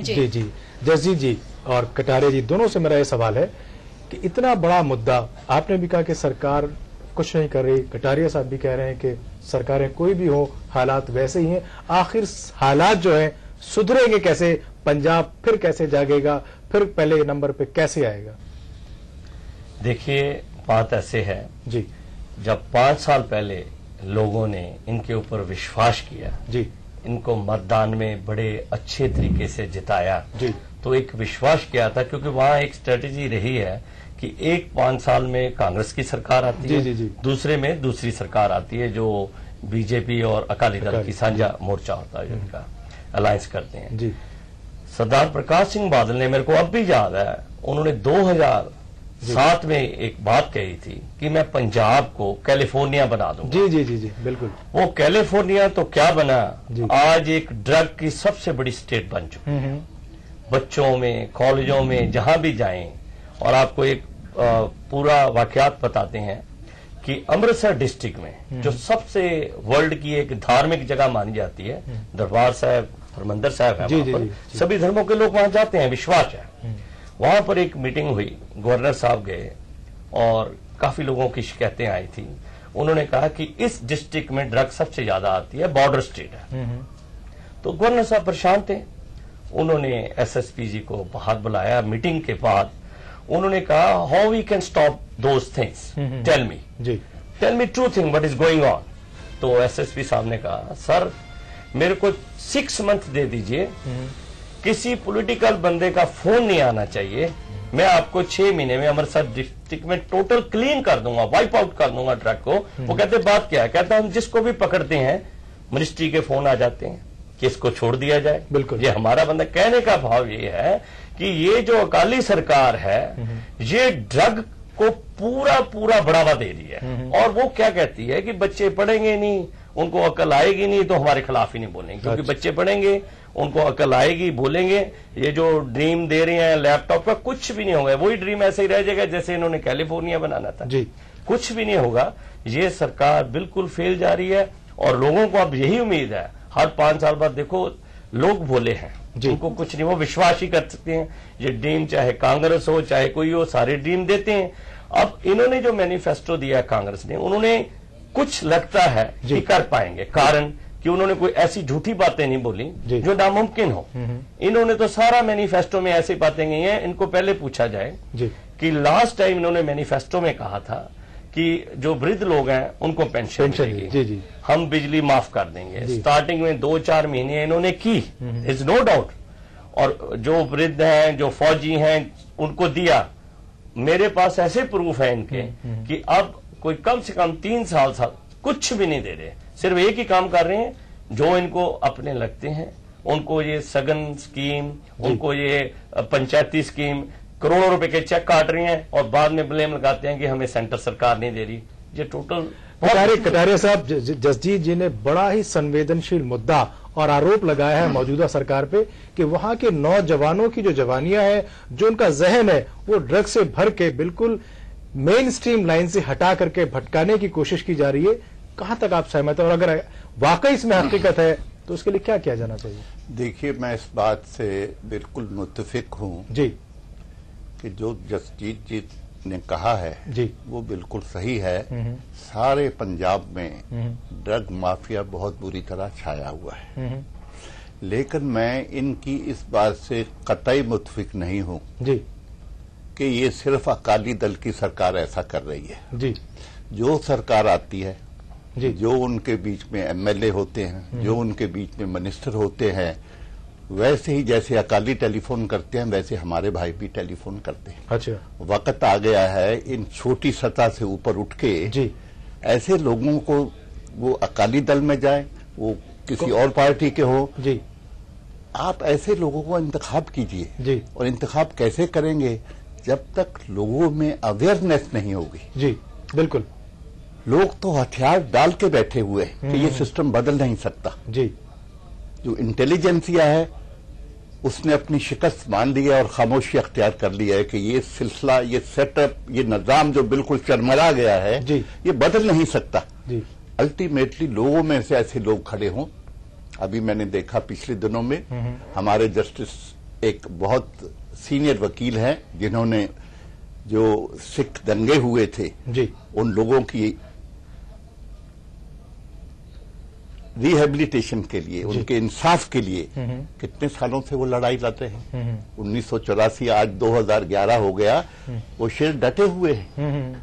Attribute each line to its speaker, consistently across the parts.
Speaker 1: जी जी, जसजीत जी और कटारिया जी दोनों से मेरा ये सवाल है कि इतना बड़ा मुद्दा, आपने भी कहा कि सरकार कुछ नहीं कर रही, कटारिया साहब भी कह रहे हैं कि सरकारें कोई भी हो हालात वैसे ही हैं, आखिर हालात जो हैं सुधरेंगे कैसे, पंजाब फिर कैसे जागेगा, फिर पहले नंबर पे कैसे आएगा?
Speaker 2: देखिए, बात ऐसे है
Speaker 1: जी,
Speaker 2: जब 5 साल पहले लोगों ने इनके ऊपर विश्वास किया
Speaker 1: जी,
Speaker 2: इनको मतदान में बड़े अच्छे तरीके से जिताया
Speaker 1: जी,
Speaker 2: तो एक विश्वास किया था, क्योंकि वहां एक स्ट्रेटेजी रही है कि एक 5 साल में कांग्रेस की सरकार आती है,
Speaker 1: जी, जी,
Speaker 2: दूसरे में दूसरी सरकार आती है जो बीजेपी और अकाली दल की साझा मोर्चा होता है, जिनका अलायंस करते हैं।
Speaker 1: जी,
Speaker 2: सरदार प्रकाश सिंह बादल ने, मेरे को अब भी याद है, उन्होंने 2007 में एक बात कही थी कि मैं पंजाब को कैलिफोर्निया बना दूंगा।
Speaker 1: जी, जी, जी, जी, बिल्कुल।
Speaker 2: वो कैलिफोर्निया तो क्या बना, आज एक ड्रग की सबसे बड़ी स्टेट बन चुकी है। बच्चों में, कॉलेजों में जहां भी जाएं, और आपको एक पूरा वाकयात बताते हैं कि अमृतसर डिस्ट्रिक्ट में जो सबसे वर्ल्ड की एक धार्मिक जगह मानी जाती है, दरबार साहब, हरमंदिर साहब है, वहां पर सभी धर्मों के लोग वहां जाते हैं, विश्वास है। वहां पर एक मीटिंग हुई, गवर्नर साहब गए और काफी लोगों की शिकायतें आई थी। उन्होंने कहा कि इस डिस्ट्रिक्ट में ड्रग सबसे ज्यादा आती है, बॉर्डर स्टेट है। तो गवर्नर साहब परेशान थे, उन्होंने एसएसपी जी को बाहर बुलाया। मीटिंग के बाद उन्होंने कहा, how we can stop those things, tell me true thing what is going on. तो एसएसपी साहब ने कहा, सर मेरे को 6 मंथ दे दीजिए, किसी पॉलिटिकल बंदे का फोन नहीं आना चाहिए, मैं आपको 6 महीने में अमृतसर डिस्ट्रिक्ट में टोटल क्लीन कर दूंगा, वाइप आउट कर दूंगा ड्रग को। वो कहते बात क्या है, कहता हम जिसको भी पकड़ते हैं मिनिस्ट्री के फोन आ जाते हैं कि इसको छोड़ दिया जाए।
Speaker 1: बिल्कुल,
Speaker 2: ये हमारा बंदा, कहने का भाव ये है कि ये जो अकाली सरकार है ये ड्रग को पूरा पूरा बढ़ावा दे रही है। और वो क्या कहती है कि बच्चे पढ़ेंगे नहीं, उनको अकल आएगी नहीं तो हमारे खिलाफ ही नहीं बोलेंगे, क्योंकि बच्चे पढ़ेंगे, उनको अकल आएगी, बोलेंगे। ये जो ड्रीम दे रहे हैं लैपटॉप का, कुछ भी नहीं होगा, वही ड्रीम ऐसे ही रह जाएगा जैसे इन्होंने कैलिफोर्निया बनाना था
Speaker 1: जी।
Speaker 2: कुछ भी नहीं होगा। ये सरकार बिल्कुल फेल जा रही है और लोगों को अब यही उम्मीद है, हर 5 साल बाद देखो लोग भोले हैं, उनको कुछ नहीं, वो विश्वास ही कर सकते हैं। ये ड्रीम चाहे कांग्रेस हो चाहे कोई हो, सारे ड्रीम देते हैं। अब इन्होंने जो मैनिफेस्टो दिया कांग्रेस ने, उन्होंने कुछ लगता है कि कर पाएंगे, कारण कि उन्होंने कोई ऐसी झूठी बातें नहीं बोली जो नामुमकिन हो। इन्होंने तो सारा मैनिफेस्टो में ऐसी बातें गई हैं। इनको पहले पूछा जाए कि लास्ट टाइम इन्होंने मैनिफेस्टो में कहा था कि जो वृद्ध लोग हैं उनको पेंशन मिलेगी, हम बिजली माफ कर देंगे। स्टार्टिंग में 2-4 महीने इन्होंने की, इज नो डाउट, और जो वृद्ध हैं, जो फौजी हैं, उनको दिया। मेरे पास ऐसे प्रूफ है इनके कि अब कोई कम से कम 3 साल कुछ भी नहीं दे रहे, सिर्फ एक ही काम कर रहे हैं जो इनको अपने लगते हैं। उनको ये सगन स्कीम, उनको ये पंचायती स्कीम, करोड़ों रुपए के चेक काट रही हैं और बाद में ब्लेम लगाते हैं कि हमें सेंटर सरकार नहीं दे रही। ये टोटल
Speaker 1: कटारिया साहब, जसजीत जी ने बड़ा ही संवेदनशील मुद्दा और आरोप लगाया है मौजूदा सरकार पे कि वहां के नौजवानों की जो जवानियां हैं, जो उनका जहन है, वो ड्रग से भर के बिल्कुल मेन स्ट्रीम लाइन से हटा करके भटकाने की कोशिश की जा रही है। कहां तक आप सहमत हैं, और अगर वाकई इसमें हकीकत है तो उसके लिए क्या किया जाना चाहिए?
Speaker 3: देखिए, मैं इस बात से बिल्कुल मुत्तफिक हूं
Speaker 1: जी
Speaker 3: कि जो जसजीत जी ने कहा है
Speaker 1: जी,
Speaker 3: वो बिल्कुल सही है। सारे पंजाब में ड्रग माफिया बहुत बुरी तरह छाया हुआ है, लेकिन मैं इनकी इस बात से कतई मुत्तफिक नहीं हूं
Speaker 1: जी
Speaker 3: कि ये सिर्फ अकाली दल की सरकार ऐसा कर रही है।
Speaker 1: जी,
Speaker 3: जो सरकार आती है
Speaker 1: जी,
Speaker 3: जो उनके बीच में एमएलए होते हैं, जो उनके बीच में मिनिस्टर होते हैं, वैसे ही जैसे अकाली टेलीफोन करते हैं वैसे हमारे भाई भी टेलीफोन करते हैं।
Speaker 1: अच्छा,
Speaker 3: वक्त आ गया है इन छोटी सतह से ऊपर उठ के
Speaker 1: जी,
Speaker 3: ऐसे लोगों को, वो अकाली दल में जाए, वो किसी और पार्टी के हो
Speaker 1: जी,
Speaker 3: आप ऐसे लोगों को इंतखाब कीजिए
Speaker 1: जी,
Speaker 3: और इंतखाब कैसे करेंगे जब तक लोगों में अवेयरनेस नहीं होगी।
Speaker 1: जी बिल्कुल,
Speaker 3: लोग तो हथियार डाल के बैठे हुए हैं कि ये सिस्टम बदल नहीं सकता।
Speaker 1: जी,
Speaker 3: जो इंटेलिजेंसिया है उसने अपनी शिकस्त मान ली है और खामोशी अख्तियार कर लिया है कि ये सिलसिला, ये सेटअप, ये निजाम जो बिल्कुल चरमरा गया है,
Speaker 1: जी,
Speaker 3: ये बदल नहीं सकता।
Speaker 1: जी,
Speaker 3: अल्टीमेटली लोगों में से ऐसे लोग खड़े हों। अभी मैंने देखा पिछले दिनों में हमारे जस्टिस एक बहुत सीनियर वकील हैं जिन्होंने जो सिख दंगे हुए थे
Speaker 1: जी
Speaker 3: उन लोगों की रिहेबिलिटेशन के लिए, उनके इंसाफ के लिए कितने सालों से वो लड़ाई लड़ते हैं। 1984 आज 2011 हो गया, वो शेर डटे हुए हैं।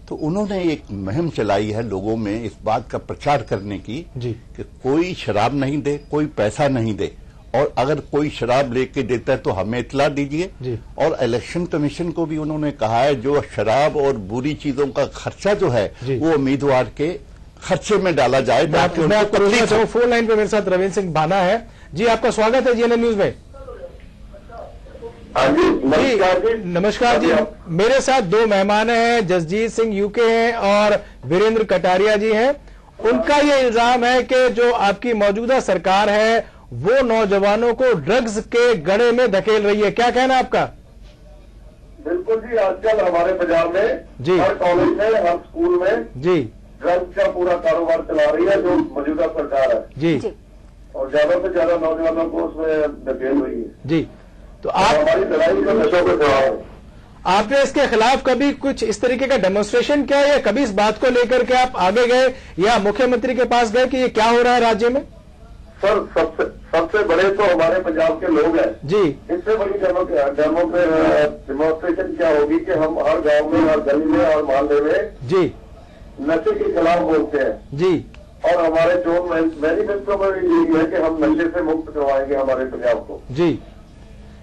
Speaker 3: तो उन्होंने एक मुहिम चलाई है लोगों में इस बात का प्रचार करने की कि कोई शराब नहीं दे, कोई पैसा नहीं दे, और अगर कोई शराब लेके देता है तो हमें इतला दीजिए। और इलेक्शन कमीशन को भी उन्होंने कहा है जो शराब और बुरी चीजों का खर्चा जो है वो उम्मीदवार के खर्चे में डाला जाए।
Speaker 1: मैं आपको रोकना चाहूँ, फोन लाइन पे मेरे साथ रविंद्र सिंह भाना है जी, आपका स्वागत है जीएनएन न्यूज में। जी नमस्कार जी, मेरे साथ दो मेहमान हैं, जसजीत सिंह यूके हैं और वीरेंद्र कटारिया जी हैं। उनका ये इल्जाम है कि जो आपकी मौजूदा सरकार है वो नौजवानों को ड्रग्स के गड़े में धकेल रही है, क्या कहना आपका?
Speaker 4: बिल्कुल जी, आजकल हमारे पंजाब में
Speaker 1: जी
Speaker 4: हर कॉलेज में, हर स्कूल में
Speaker 1: जी
Speaker 4: ड्रग्स का पूरा कारोबार चला रही है जो मौजूदा सरकार है
Speaker 1: जी
Speaker 4: और ज्यादा से ज्यादा नौजवानों को उसमें धकेल रही है
Speaker 1: जी। तो आप
Speaker 4: हमारी लड़ाई का नशों के खिलाफ है।
Speaker 1: आपने इसके खिलाफ कभी कुछ इस तरीके का डेमोन्स्ट्रेशन किया या कभी इस बात को लेकर के आप आगे गए या मुख्यमंत्री के पास गए कि ये क्या हो रहा है राज्य में?
Speaker 4: सर सबसे बड़े तो हमारे पंजाब के लोग हैं
Speaker 1: जी।
Speaker 4: इससे बड़ी डेमोन्स्ट्रेशन क्या होगी कि हम हर गांव में, हर गली में, हर मोहल्ले में
Speaker 1: जी
Speaker 4: नशे के खिलाफ बोलते हैं
Speaker 1: जी।
Speaker 4: और हमारे जो मैनिफेस्टो में यही है कि हम नशे से मुक्त करवाएंगे हमारे पंजाब को
Speaker 1: जी।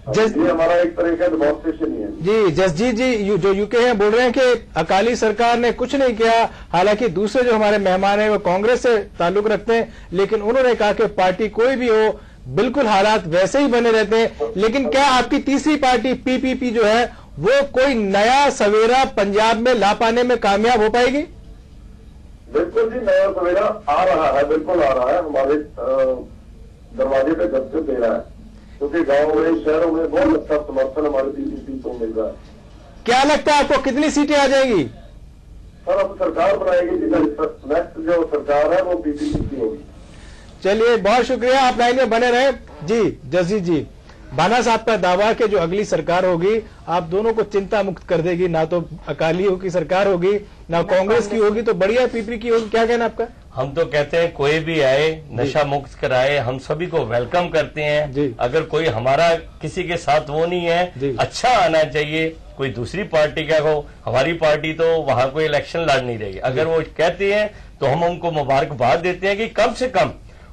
Speaker 4: ये हमारा एक तरह का डेमोन्स्ट्रेशन ही है
Speaker 1: जी। जसजीत जी जो यूके हैं बोल रहे हैं कि अकाली सरकार ने कुछ नहीं किया, हालांकि दूसरे जो हमारे मेहमान हैं वो कांग्रेस से ताल्लुक रखते हैं, लेकिन उन्होंने कहा कि पार्टी कोई भी हो बिल्कुल हालात वैसे ही बने रहते हैं। लेकिन क्या आपकी तीसरी पार्टी पीपीपी जो है वो कोई नया सवेरा पंजाब में ला पाने में कामयाब हो पाएगी?
Speaker 4: बिल्कुल जी, नया सवेरा आ रहा है, बिल्कुल आ रहा है, हमारे दरवाजे पे दस्तक दे रहा है, क्योंकि गांव में, शहरों में बहुत अच्छा समर्थन हमारे पीपीपी को मिल रहा है।
Speaker 1: क्या लगता है आपको कितनी सीटें आ जाएगी?
Speaker 4: सर अब सरकार बनाएगी, नेक्स्ट जो सरकार है वो पीपीपी की होगी।
Speaker 1: चलिए बहुत शुक्रिया, आप लाइन में बने रहे। जी जसजीत जी, भाना साहब का दावा कि जो अगली सरकार होगी आप दोनों को चिंता मुक्त कर देगी, ना तो अकालियों की सरकार होगी ना कांग्रेस की होगी, तो बढ़िया पीपी की होगी, क्या कहना आपका?
Speaker 2: हम तो कहते हैं कोई भी आए नशा मुक्त कराए, हम सभी को वेलकम करते हैं। अगर कोई हमारा किसी के साथ वो नहीं है, अच्छा आना चाहिए, कोई दूसरी पार्टी का हो, हमारी पार्टी तो वहां कोई इलेक्शन लड़ नहीं रही। अगर वो कहते हैं तो हम उनको मुबारकबाद देते हैं कि कम से कम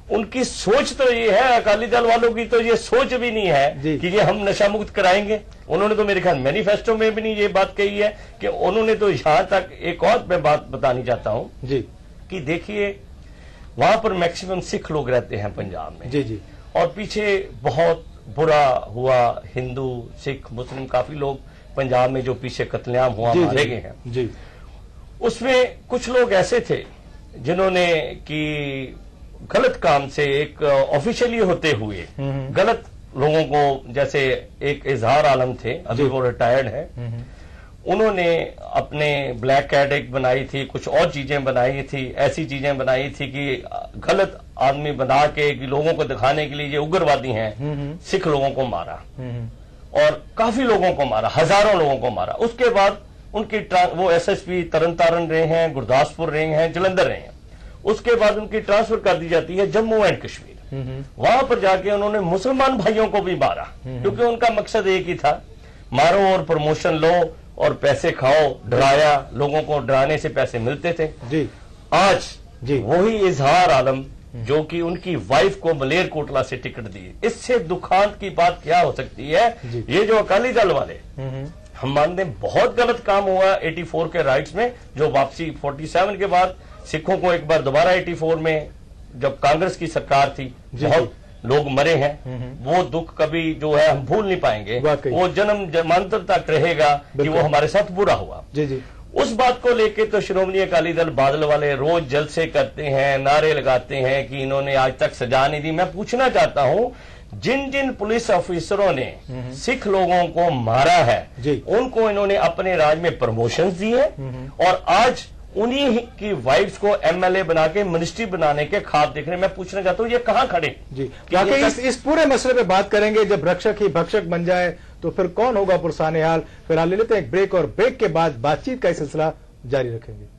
Speaker 2: उनकी सोच तो ये है, अकाली दल वालों की तो ये सोच भी नहीं है कि ये हम नशा मुक्त कराएंगे। उन्होंने तो मेरे ख्याल मैनिफेस्टो में भी नहीं ये बात कही है कि उन्होंने तो यहां तक एक और मैं बात बतानी चाहता हूं जी कि देखिए वहां पर मैक्सिमम सिख लोग रहते हैं पंजाब में जी, और पीछे बहुत बुरा हुआ, हिंदू सिख मुस्लिम काफी लोग पंजाब में जो पीछे कत्लेआम हुआ मारे गए हैं जी, उसमें कुछ लोग ऐसे थे जिन्होंने कि गलत काम से एक ऑफिशियली होते हुए गलत लोगों को, जैसे एक इजहार आलम थे, अभी वो रिटायर्ड है, उन्होंने अपने ब्लैक कैट एक बनाई थी, कुछ और चीजें बनाई थी, ऐसी चीजें बनाई थी कि गलत आदमी बना के लोगों को दिखाने के लिए ये उग्रवादी हैं, सिख लोगों को मारा और काफी लोगों को मारा, हजारों लोगों को मारा। उसके बाद उनकी वो एसएसपी तरनतारन रहे हैं, गुरदासपुर रहे हैं, जलंधर रहे हैं। उसके बाद उनकी ट्रांसफर कर दी जाती है जम्मू एंड कश्मीर। वहां पर जाके उन्होंने मुसलमान भाइयों को भी मारा, क्योंकि उनका मकसद एक ही था, मारो और प्रमोशन लो और पैसे खाओ, डराया, लोगों को डराने से पैसे मिलते थे जी। आज जी वही इजहार आलम जो कि उनकी वाइफ को मलेरकोटला से टिकट दी, इससे दुखांत की बात क्या हो सकती है? ये जो अकाली दल वाले, हम मानते हैं बहुत गलत काम हुआ 84 के राइट्स में, जो वापसी 47 के बाद सिखों को एक बार दोबारा 84 में जब कांग्रेस की सरकार थी बहुत लोग मरे हैं, वो दुख कभी जो है हम भूल नहीं पाएंगे, वो जन्म जन्मांतर तक रहेगा कि वो हमारे साथ बुरा हुआ जी। उस बात को लेके तो श्रोमणी अकाली दल बादल वाले रोज जलसे करते हैं, नारे लगाते हैं कि इन्होंने आज तक सजा नहीं दी। मैं पूछना चाहता हूं, जिन जिन पुलिस ऑफिसरों ने सिख लोगों को मारा है उनको इन्होंने अपने राज में प्रमोशंस दिए और आज उन्हीं की वाइफ्स को एमएलए बना के मिनिस्ट्री बनाने के ख्वाब देख रहे हैं। मैं पूछना चाहता हूं ये कहां खड़े
Speaker 1: जी। वाकई इस पूरे मसले पे बात करेंगे। जब रक्षक ही भक्षक बन जाए तो फिर कौन होगा पुरसाने हाल। फिलहाल ले लेते हैं एक ब्रेक और ब्रेक के बाद बातचीत का सिलसिला जारी रखेंगे।